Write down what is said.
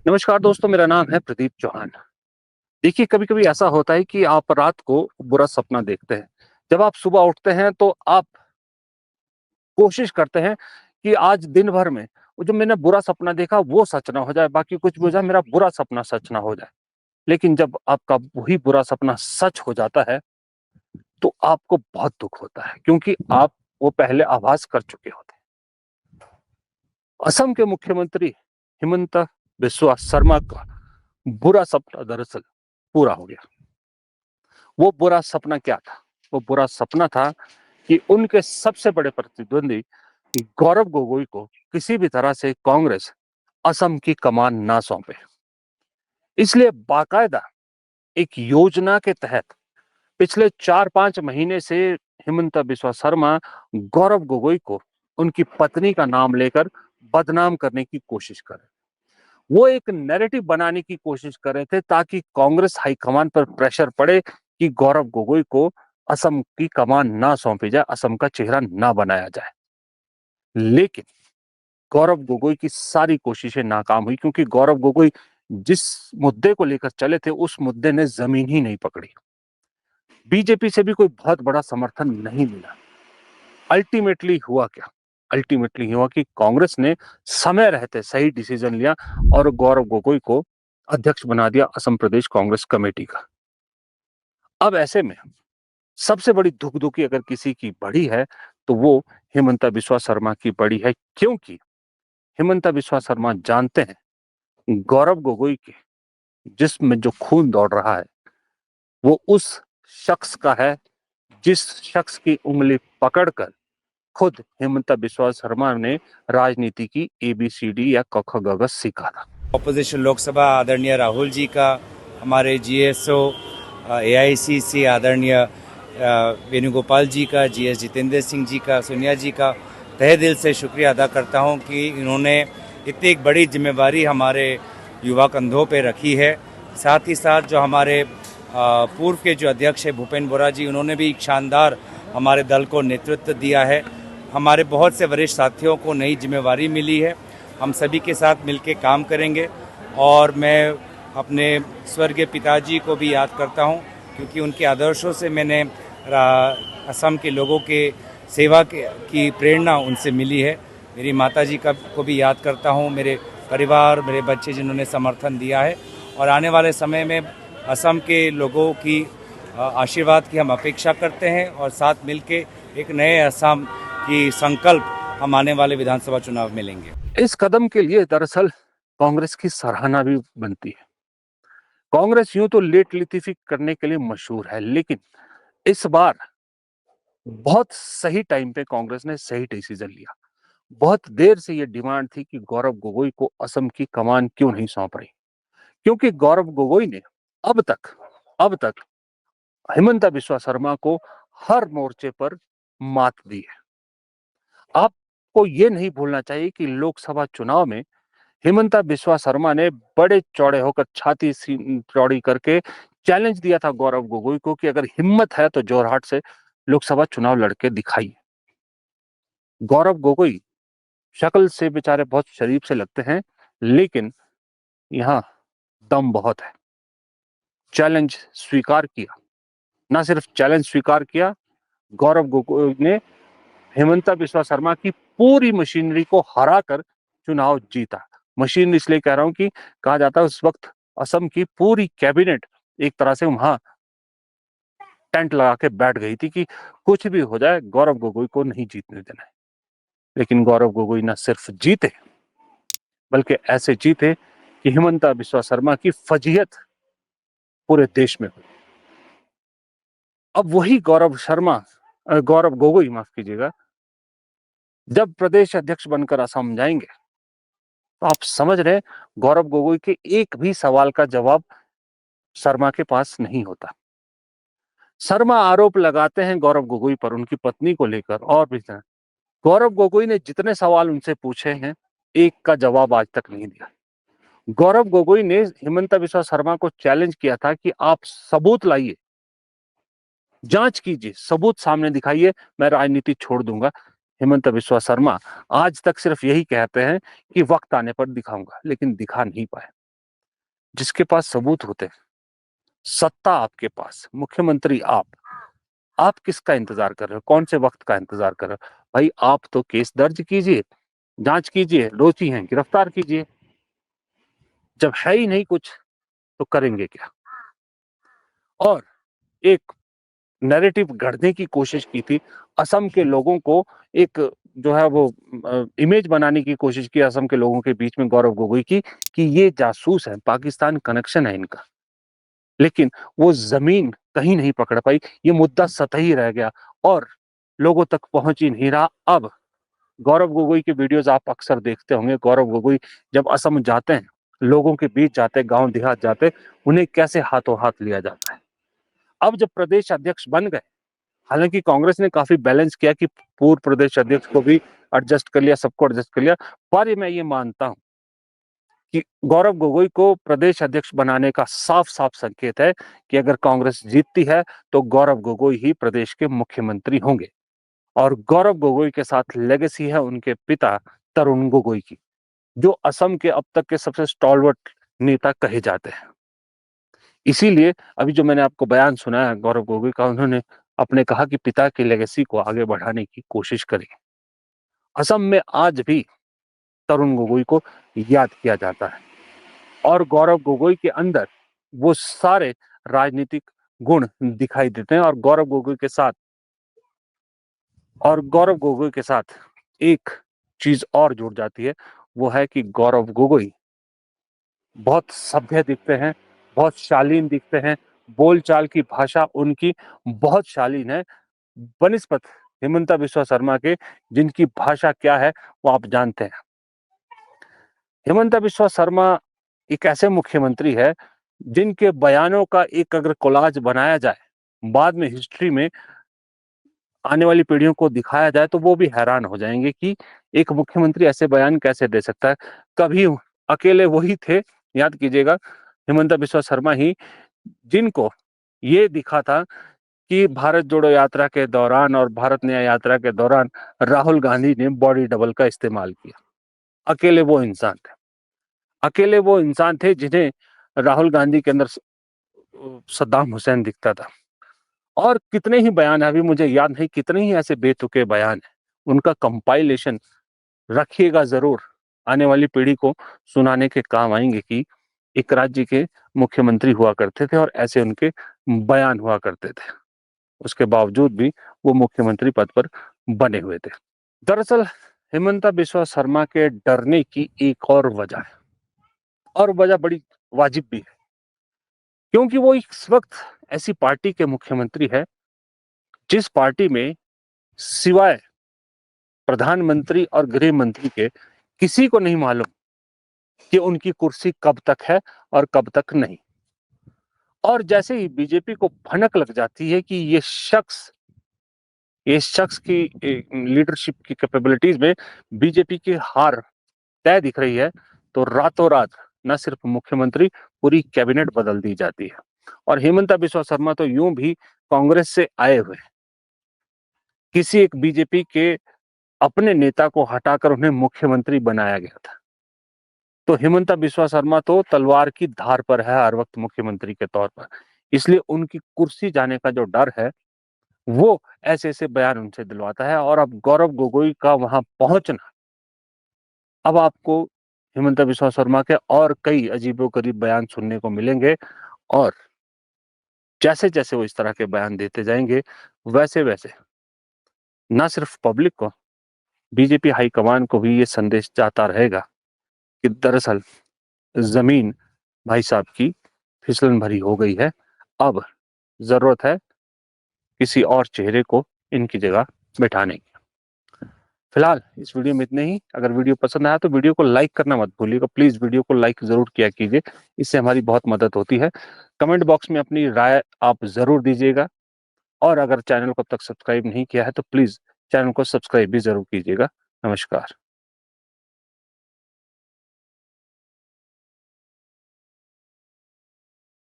नमस्कार दोस्तों, मेरा नाम है प्रदीप चौहान। देखिए, कभी-कभी ऐसा होता है कि आप रात को बुरा सपना देखते हैं। जब आप सुबह उठते हैं तो आप कोशिश करते हैं कि आज दिन भर में वो जो मैंने बुरा सपना देखा वो सच ना हो जाए, बाकी कुछ भी हो जाए, मेरा बुरा सपना सच ना हो जाए। लेकिन जब आपका वही बुरा सपना सच हो जाता है, तो आपको बहुत दुःख होता है क्योंकि आप वो पहले आभास कर चुके होते हैं। असम के मुख्यमंत्री हिमंता बिस्वा शर्मा का बुरा सपना दरअसल पूरा हो गया। वो बुरा सपना क्या था? वो बुरा सपना था कि उनके सबसे बड़े प्रतिद्वंदी गौरव गोगोई को किसी भी तरह से कांग्रेस असम की कमान ना सौंपे। इसलिए बाकायदा एक योजना के तहत पिछले 4-5 महीने से हिमंता बिस्वा शर्मा गौरव गोगोई को उनकी पत्नी का नाम लेकर बदनाम करने की कोशिश कर रहे। वो एक नैरेटिव बनाने की कोशिश कर रहे थे ताकि कांग्रेस हाईकमान पर प्रेशर पड़े कि गौरव गोगोई को असम की कमान ना सौंपी जाए, असम का चेहरा ना बनाया जाए। लेकिन गौरव गोगोई की सारी कोशिशें नाकाम हुई क्योंकि गौरव गोगोई जिस मुद्दे को लेकर चले थे उस मुद्दे ने जमीन ही नहीं पकड़ी। बीजेपी से भी कोई बहुत बड़ा समर्थन नहीं मिला। अल्टीमेटली हुआ क्या? अल्टीमेटली हुआ कि कांग्रेस ने समय रहते सही डिसीजन लिया और गौरव गोगोई को अध्यक्ष बना दिया असम प्रदेश कांग्रेस कमेटी का। अब ऐसे में सबसे बड़ी धुकधुकी अगर किसी की बड़ी है तो वो हिमंता बिस्वा शर्मा की बड़ी है, क्योंकि हिमंता बिस्वा शर्मा जानते हैं गौरव गोगोई के जिस्म में जो खून दौड़ रहा है वो उस शख्स का है जिस शख्स की उंगली पकड़कर खुद हिमंता बिस्वा शर्मा ने राजनीति की एबीसीडी या क ख ग घ सीखा था। ऑपोजिशन लोकसभा आदरणीय राहुल जी का, हमारे जीएसओ एआईसीसी आदरणीय वेणुगोपाल जी का, जीएस जितेंद्र सिंह जी का, सोनिया जी का तहे दिल से शुक्रिया अदा करता हूं कि इन्होंने इतनी एक बड़ी जिम्मेवारी हमारे युवा कंधों पे रखी है। साथ ही साथ जो हमारे पूर्व के जो अध्यक्ष है भूपेंद्र बोरा जी, उन्होंने भी एक शानदार हमारे दल को नेतृत्व दिया है। हमारे बहुत से वरिष्ठ साथियों को नई जिम्मेवारी मिली है। हम सभी के साथ मिलकर काम करेंगे और मैं अपने स्वर्गीय पिताजी को भी याद करता हूं क्योंकि उनके आदर्शों से मैंने असम के लोगों के सेवा की प्रेरणा उनसे मिली है। मेरी माताजी का को भी याद करता हूं, मेरे परिवार, मेरे बच्चे जिन्होंने समर्थन दिया है और आने वाले समय में असम के लोगों की आशीर्वाद की हम अपेक्षा करते हैं और साथ मिलके एक नए असम की संकल्प हम आने वाले विधानसभा चुनाव में लेंगे। इस कदम के लिए दरअसल कांग्रेस की सराहना भी बनती है। कांग्रेस यूं तो लेट लितिफी करने के लिए मशहूर है, लेकिन इस बार बहुत सही टाइम पे कांग्रेस ने सही डिसीजन लिया। बहुत देर से ये डिमांड थी कि गौरव गोगोई को असम की कमान क्यों नहीं सौंप रही, क्योंकि गौरव गोगोई ने अब तक अब तक हिमंता बिस्वा शर्मा को हर मोर्चे पर मात दी है। आपको ये नहीं भूलना चाहिए कि लोकसभा चुनाव में हिमंता बिस्वा शर्मा ने बड़े चौड़े होकर छाती चौड़ी करके चैलेंज दिया था गौरव गोगोई को कि अगर हिम्मत है तो जोरहाट से लोकसभा चुनाव लड़के दिखाइए। गौरव गोगोई शक्ल से बेचारे बहुत शरीफ से लगते हैं, लेकिन यहाँ दम बहुत है। चैलेंज स्वीकार किया, ना सिर्फ चैलेंज स्वीकार किया, गौरव गोगोई ने हेमंता बिस्वा शर्मा की पूरी मशीनरी को हराकर चुनाव जीता। मशीनरी इसलिए कह रहा हूं कि कहा जाता है उस वक्त असम की पूरी कैबिनेट एक तरह से वहां टेंट लगा के बैठ गई थी कि कुछ भी हो जाए गौरव गोगोई को नहीं जीतने देना है। लेकिन गौरव गोगोई न सिर्फ जीते बल्कि ऐसे जीते कि हिमंता बिस्वा शर्मा की फजीहत पूरे देश में हुई। अब वही गौरव गोगोई, माफ कीजिएगा, जब प्रदेश अध्यक्ष बनकर असम जाएंगे तो आप समझ रहे हैं गौरव गोगोई के एक भी सवाल का जवाब शर्मा के पास नहीं होता। शर्मा आरोप लगाते हैं गौरव गोगोई पर उनकी पत्नी को लेकर और भी गौरव गोगोई ने जितने सवाल उनसे पूछे हैं एक का जवाब आज तक नहीं दिया। गौरव गोगोई ने हिमंता बिस्वा शर्मा को चैलेंज किया था कि आप सबूत लाइए, जांच कीजिए, सबूत सामने दिखाइए, मैं राजनीति छोड़ दूंगा। हिमंता बिस्वा शर्मा आज तक सिर्फ यही कहते हैं कि वक्त आने पर दिखाऊंगा, लेकिन दिखा नहीं पाए। जिसके पास सबूत होते हैं, सत्ता आपके पास, मुख्यमंत्री आप किसका इंतजार कर रहे हो? कौन से वक्त का इंतजार कर रहे हो? भाई आप तो केस दर्ज कीजिए, जांच कीजिए, दोषी हैं गिरफ्तार कीजिए। जब है ही नहीं कुछ तो करेंगे क्या? और एक नैरेटिव गढ़ने की कोशिश की थी, असम के लोगों को एक जो है वो इमेज बनाने की कोशिश की असम के लोगों के बीच में गौरव गोगोई की कि ये जासूस है, पाकिस्तान कनेक्शन है इनका। लेकिन वो जमीन कहीं नहीं पकड़ पाई, ये मुद्दा सतही रह गया और लोगों तक पहुंच ही नहीं रहा। अब गौरव गोगोई की वीडियोस आप अक्सर देखते होंगे। गौरव गोगोई जब असम जाते हैं, लोगों के बीच जाते, गांव देहात जाते, उन्हें कैसे हाथों हाथ लिया जाता है। अब जब प्रदेश अध्यक्ष बन गए, हालांकि कांग्रेस ने काफी बैलेंस किया कि पूर्व प्रदेश अध्यक्ष को भी एडजस्ट कर लिया, सबको एडजस्ट कर लिया, पर मैं ये मानता हूं कि गौरव गोगोई को प्रदेश अध्यक्ष बनाने का साफ साफ संकेत है कि अगर कांग्रेस जीतती है तो गौरव गोगोई ही प्रदेश के मुख्यमंत्री होंगे। और गौरव गोगोई के साथ लेगेसी है उनके पिता तरुण गोगोई की, जो असम के अब तक के सबसे स्टॉलवर्ट नेता कहे जाते हैं। इसीलिए अभी जो मैंने आपको बयान सुनाया गौरव गोगोई का, उन्होंने अपने कहा कि पिता की लेगेसी को आगे बढ़ाने की कोशिश करें। असम में आज भी तरुण गोगोई को याद किया जाता है और गौरव गोगोई के अंदर वो सारे राजनीतिक गुण दिखाई देते हैं। और गौरव गोगोई के साथ एक चीज और जुड़ जाती है, वो है कि गौरव गोगोई बहुत सभ्य दिखते हैं, बहुत शालीन दिखते हैं, बोलचाल की भाषा उनकी बहुत शालीन है बनिस्पत हिमंता बिस्वा शर्मा के, जिनकी भाषा क्या है वो आप जानते हैं। हिमंता बिस्वा शर्मा एक ऐसे मुख्यमंत्री है जिनके बयानों का एक अगर कोलाज बनाया जाए, बाद में हिस्ट्री में आने वाली पीढ़ियों को दिखाया जाए, तो वो भी हैरान हो जाएंगे कि एक मुख्यमंत्री ऐसे बयान कैसे दे सकता है। कभी अकेले वही थे, याद कीजिएगा, हिमंता बिस्वा शर्मा ही, जिनको ये दिखा था कि भारत जोड़ो यात्रा के दौरान और भारत न्याय यात्रा के दौरान राहुल गांधी ने बॉडी डबल का इस्तेमाल किया। अकेले वो इंसान थे, अकेले वो इंसान थे जिन्हें राहुल गांधी के अंदर सद्दाम हुसैन दिखता था। और कितने ही बयान है, अभी मुझे याद नहीं कितने ही ऐसे बेतुके बयान है, उनका कंपाइलेशन रखिएगा जरूर, आने वाली पीढ़ी को सुनाने के काम आएंगे कि एक राज्य के मुख्यमंत्री हुआ करते थे और ऐसे उनके बयान हुआ करते थे, उसके बावजूद भी वो मुख्यमंत्री पद पर बने हुए थे। दरअसल हिमंता बिस्वा शर्मा के डरने की एक और वजह है, और वजह बड़ी वाजिब भी है, क्योंकि वो इस वक्त ऐसी पार्टी के मुख्यमंत्री है जिस पार्टी में सिवाय प्रधानमंत्री और गृह मंत्री के किसी को नहीं मालूम कि उनकी कुर्सी कब तक है और कब तक नहीं। और जैसे ही बीजेपी को भनक लग जाती है कि ये शख्स की लीडरशिप की कैपेबिलिटीज में बीजेपी की हार तय दिख रही है, तो रातों रात न सिर्फ मुख्यमंत्री, पूरी कैबिनेट बदल दी जाती है। और हेमंता बिस्वा शर्मा तो यूं भी कांग्रेस से आए हुए, किसी एक बीजेपी के अपने नेता को हटाकर उन्हें मुख्यमंत्री बनाया गया था। तो हिमंता बिस्वा शर्मा तो तलवार की धार पर है हर वक्त मुख्यमंत्री के तौर पर, इसलिए उनकी कुर्सी जाने का जो डर है वो ऐसे ऐसे बयान उनसे दिलवाता है। और अब गौरव गोगोई का वहां पहुंचना, अब आपको हिमंता बिस्वा शर्मा के और कई अजीबोगरीब बयान सुनने को मिलेंगे। और जैसे जैसे वो इस तरह के बयान देते जाएंगे, वैसे वैसे ना सिर्फ पब्लिक को, बीजेपी हाईकमान को भी ये संदेश जाता रहेगा कि दरअसल जमीन भाई साहब की फिसलन भरी हो गई है। अब जरूरत है किसी और चेहरे को इनकी जगह बैठाने की। फिलहाल इस वीडियो में इतने ही। अगर वीडियो पसंद आया तो वीडियो को लाइक करना मत भूलिएगा, प्लीज वीडियो को लाइक जरूर किया कीजिए, इससे हमारी बहुत मदद होती है। कमेंट बॉक्स में अपनी राय आप जरूर दीजिएगा, और अगर चैनल को अब तक सब्सक्राइब नहीं किया है तो प्लीज चैनल को सब्सक्राइब भी जरूर कीजिएगा। नमस्कार।